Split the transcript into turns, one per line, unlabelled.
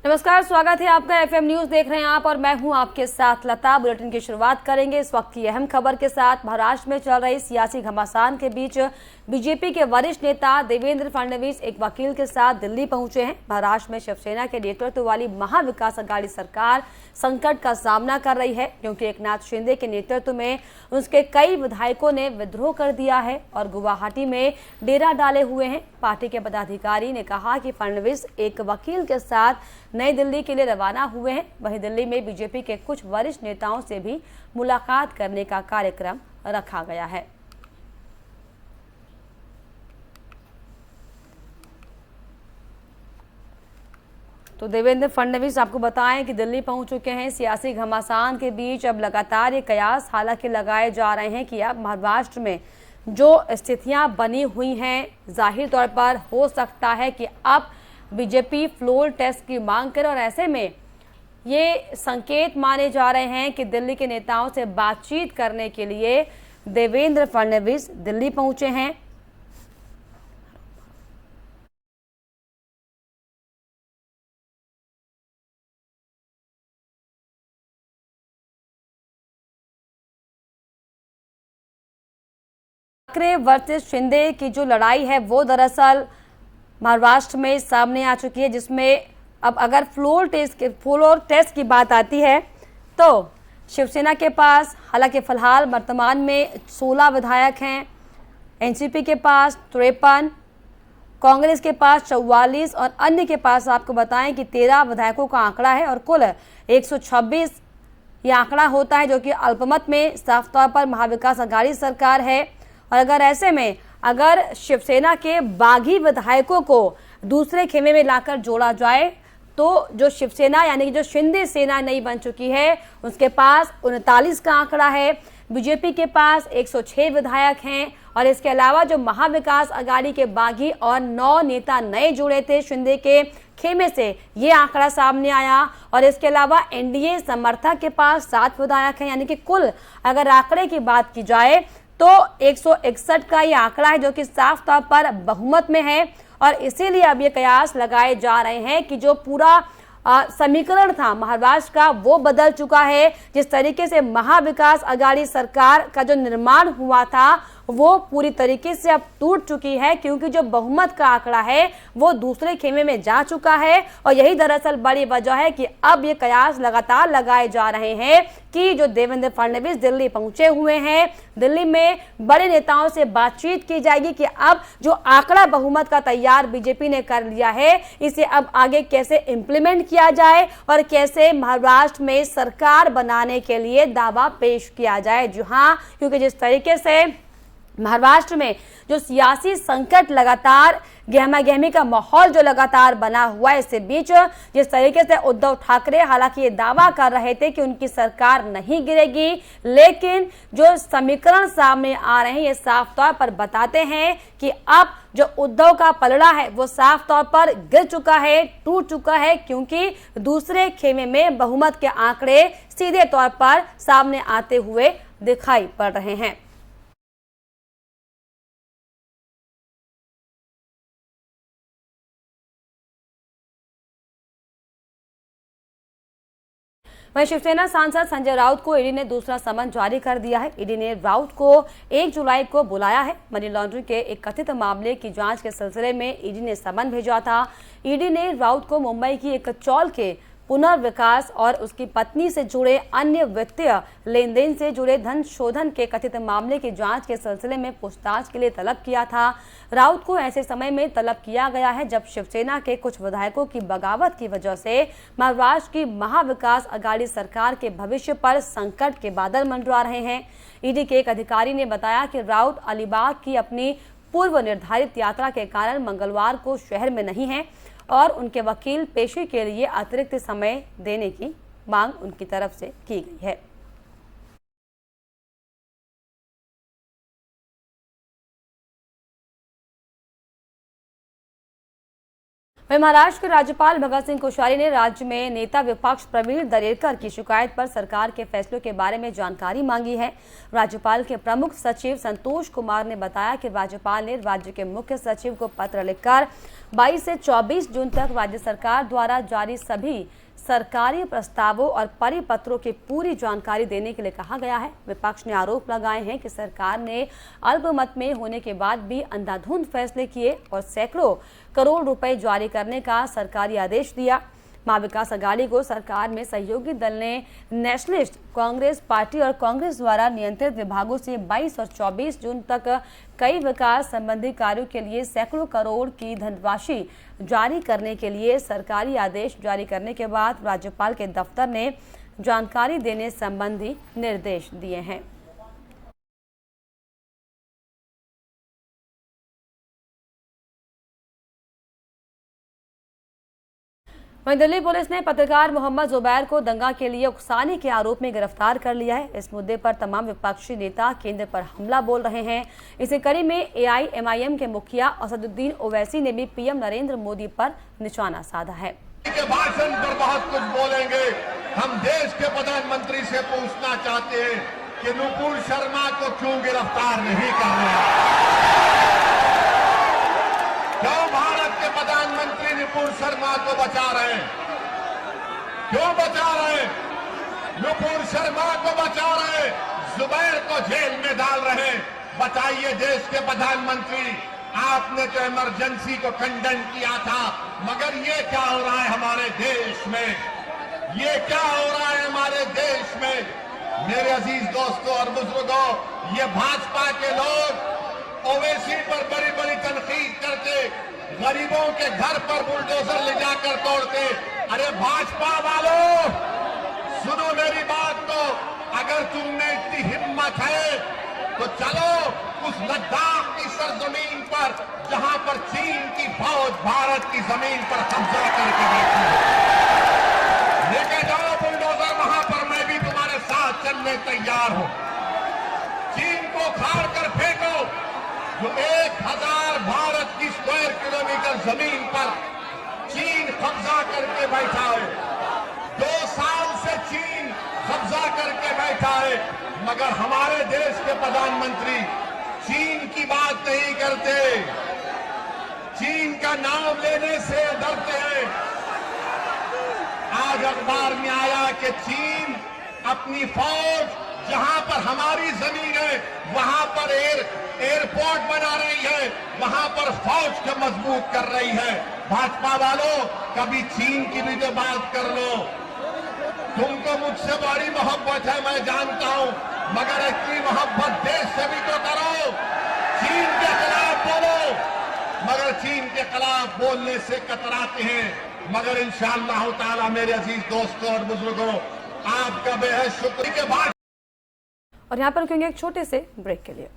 नमस्कार, स्वागत है आपका। एफएम न्यूज देख रहे हैं आप और मैं हूं आपके साथ लता। बुलेटिन की शुरुआत करेंगे इस वक्त की अहम खबर के साथ। महाराष्ट्र में चल रही सियासी घमासान के बीच बीजेपी के वरिष्ठ नेता देवेंद्र फडणवीस एक वकील के साथ दिल्ली पहुंचे हैं। महाराष्ट्र में शिवसेना के नेतृत्व वाली महाविकास अघाड़ी सरकार संकट का सामना कर रही है, क्योंकि एकनाथ शिंदे के नेतृत्व में उसके कई विधायकों ने विद्रोह कर दिया है और गुवाहाटी में डेरा डाले हुए हैं। पार्टी के पदाधिकारी ने कहा कि फडणवीस एक वकील के साथ नई दिल्ली के लिए रवाना हुए हैं। वहीं दिल्ली में बीजेपी के कुछ वरिष्ठ नेताओं से भी मुलाकात करने का कार्यक्रम रखा गया है। तो देवेंद्र फडणवीस आपको बताएं कि दिल्ली पहुंच चुके हैं। सियासी घमासान के बीच अब लगातार ये कयास हालांकि लगाए जा रहे हैं कि अब महाराष्ट्र में जो स्थितियां बनी हुई हैं, जाहिर तौर पर हो सकता है कि अब बीजेपी फ्लोर टेस्ट की मांग करे और ऐसे में ये संकेत माने जा रहे हैं कि दिल्ली के नेताओं से बातचीत करने के लिए देवेंद्र फडणवीस दिल्ली पहुंचे हैं। ठाकरे वर्सेस शिंदे की जो लड़ाई है वो दरअसल महाराष्ट्र में सामने आ चुकी है, जिसमें अब अगर फ्लोर टेस्ट की बात आती है तो शिवसेना के पास हालांकि फिलहाल वर्तमान में 16 विधायक हैं, एनसीपी के पास 53, कांग्रेस के पास 44 और अन्य के पास आपको बताएं कि 13 विधायकों का आंकड़ा है और कुल 126 ये आंकड़ा होता है, जो कि अल्पमत में साफ तौर पर महाविकास अघाड़ी सरकार है। और अगर ऐसे में अगर शिवसेना के बागी विधायकों को दूसरे खेमे में लाकर जोड़ा जाए तो जो शिवसेना यानी कि जो शिंदे सेना नई बन चुकी है उसके पास 39 का आंकड़ा है। बीजेपी के पास 106 विधायक हैं और इसके अलावा जो महाविकास अघाड़ी के बागी और 9 नेता नए जुड़े थे शिंदे के खेमे से, ये आंकड़ा सामने आया। और इसके अलावा एनडीए समर्थक के पास 7 विधायक हैं, यानी कि कुल अगर आंकड़े की बात की जाए तो 161 का ये आंकड़ा है, जो कि साफ तौर पर बहुमत में है। और इसीलिए अब ये कयास लगाए जा रहे हैं कि जो पूरा समीकरण था महाराष्ट्र का वो बदल चुका है। जिस तरीके से महाविकास अघाड़ी सरकार का जो निर्माण हुआ था वो पूरी तरीके से अब टूट चुकी है, क्योंकि जो बहुमत का आंकड़ा है वो दूसरे खेमे में जा चुका है। और यही दरअसल बड़ी वजह है कि अब ये कयास लगातार लगाए जा रहे हैं कि जो देवेंद्र फडणवीस दिल्ली पहुंचे हुए हैं, दिल्ली में बड़े नेताओं से बातचीत की जाएगी कि अब जो आंकड़ा बहुमत का तैयार बीजेपी ने कर लिया है इसे अब आगे कैसे इंप्लीमेंट किया जाए और कैसे महाराष्ट्र में सरकार बनाने के लिए दावा पेश किया जाए। जी हाँ, क्योंकि जिस तरीके से महाराष्ट्र में जो सियासी संकट लगातार गहमा गहमी का माहौल जो लगातार बना हुआ है, इससे बीच जिस तरीके से उद्धव ठाकरे हालांकि ये दावा कर रहे थे कि उनकी सरकार नहीं गिरेगी, लेकिन जो समीकरण सामने आ रहे हैं ये साफ तौर पर बताते हैं कि अब जो उद्धव का पलड़ा है वो साफ तौर पर गिर चुका है, टूट चुका है, क्योंकि दूसरे खेमे में बहुमत के आंकड़े सीधे तौर पर सामने आते हुए दिखाई पड़ रहे हैं। वहीं शिवसेना सांसद संजय राउत को ईडी ने दूसरा समन जारी कर दिया है। ईडी ने राउत को 1 जुलाई को बुलाया है। मनी लॉन्ड्रिंग के एक कथित मामले की जांच के सिलसिले में ईडी ने समन भेजा था। ईडी ने राउत को मुंबई की एक चौल के पुनर्विकास और उसकी पत्नी से जुड़े अन्य वित्तीय लेनदेन से जुड़े धन शोधन के कथित मामले की जांच के सिलसिले में पूछताछ के लिए तलब किया था। राउत को ऐसे समय में तलब किया गया है जब शिवसेना के कुछ विधायकों की बगावत की वजह से महाराष्ट्र की महाविकास अघाड़ी सरकार के भविष्य पर संकट के बादल मंडरा रहे हैं। ईडी के एक अधिकारी ने बताया कि राउत अलीबाग की अपनी पूर्व निर्धारित यात्रा के कारण मंगलवार को शहर में नहीं है और उनके वकील पेशी के लिए अतिरिक्त समय देने की मांग उनकी तरफ से की गई है। वहीं महाराष्ट्र के राज्यपाल भगत सिंह कोश्यारी ने राज्य में नेता विपक्ष प्रवीण दरेकर की शिकायत पर सरकार के फैसलों के बारे में जानकारी मांगी है। राज्यपाल के प्रमुख सचिव संतोष कुमार ने बताया कि राज्यपाल ने राज्य के मुख्य सचिव को पत्र लिखकर 22 से 24 जून तक राज्य सरकार द्वारा जारी सभी सरकारी प्रस्तावों और परिपत्रों की पूरी जानकारी देने के लिए कहा गया है। विपक्ष ने आरोप लगाए हैं कि सरकार ने अल्पमत में होने के बाद भी अंधाधुंध फैसले किए और सैकड़ों करोड़ रुपए जारी करने का सरकारी आदेश दिया। महाविकास अघाड़ी को सरकार में सहयोगी दल ने नेशनलिस्ट कांग्रेस पार्टी और कांग्रेस द्वारा नियंत्रित विभागों से 22 और 24 जून तक कई विकास संबंधी कार्यों के लिए सैकड़ों करोड़ की धनराशि जारी करने के लिए सरकारी आदेश जारी करने के बाद राज्यपाल के दफ्तर ने जानकारी देने संबंधी निर्देश दिए हैं। वहीं दिल्ली पुलिस ने पत्रकार मोहम्मद जुबैर को दंगा के लिए उकसाने के आरोप में गिरफ्तार कर लिया है। इस मुद्दे पर तमाम विपक्षी नेता केंद्र पर हमला बोल रहे हैं। इसी कड़ी में AIMIM के मुखिया असदुद्दीन ओवैसी ने भी PM नरेंद्र मोदी पर निशाना साधा है।
के भाषण पर बहुत कुछ बोलेंगे। हम देश के प्रधानमंत्री से पूछना चाहते हैं कि नुपुर शर्मा को क्यों गिरफ्तार नहीं कर रहे? क्यों भारत के प्रधानमंत्री नुपुर शर्मा को बचा रहे हैं? क्यों बचा रहे हैं? नुपुर शर्मा को बचा रहे हैं, जुबैर को जेल में डाल रहे हैं। बताइए देश के प्रधानमंत्री, आपने तो इमरजेंसी को कंडेम किया था, मगर ये क्या हो रहा है हमारे देश में? ये क्या हो रहा है हमारे देश में? मेरे अजीज दोस्तों और बुजुर्गों, ये भाजपा के लोग ओवैसी पर बड़ी बड़ी तनकीद करके गरीबों के घर पर बुलडोजर ले जाकर तोड़ते। अरे भाजपा वालों, सुनो मेरी बात को। अगर तुमने इतनी हिम्मत है तो चलो उस लद्दाख की सरजमीन पर जहां पर चीन की फौज भारत की जमीन पर कब्जा करके बैठी है, लेके जाओ बुलडोजर वहां पर। मैं भी तुम्हारे साथ चलने तैयार हूं। चीन को खाड़ कर फेंको जो 1000 भारत की स्क्वायर किलोमीटर जमीन पर चीन कब्जा करके बैठा है। 2 साल से चीन कब्जा करके बैठा है, मगर हमारे देश के प्रधानमंत्री चीन की बात नहीं करते, चीन का नाम लेने से डरते हैं। आज अखबार में आया कि चीन अपनी फौज जहां पर हमारी जमीन है वहां पर एयरपोर्ट बना रही है, वहां पर फौज को मजबूत कर रही है। भाजपा वालों, कभी चीन की भी तो बात कर लो। तुमको मुझसे बड़ी मोहब्बत है, मैं जानता हूं, मगर इतनी मोहब्बत देश से भी तो करो। चीन के खिलाफ बोलो, मगर चीन के खिलाफ बोलने से कतराते हैं। मगर इंशाअल्लाह ताला मेरे अजीज दोस्तों और बुजुर्गों, आपका बेहद शुक्रिया के बाद।
और यहाँ पर रुकेंगे एक छोटे से ब्रेक के लिए।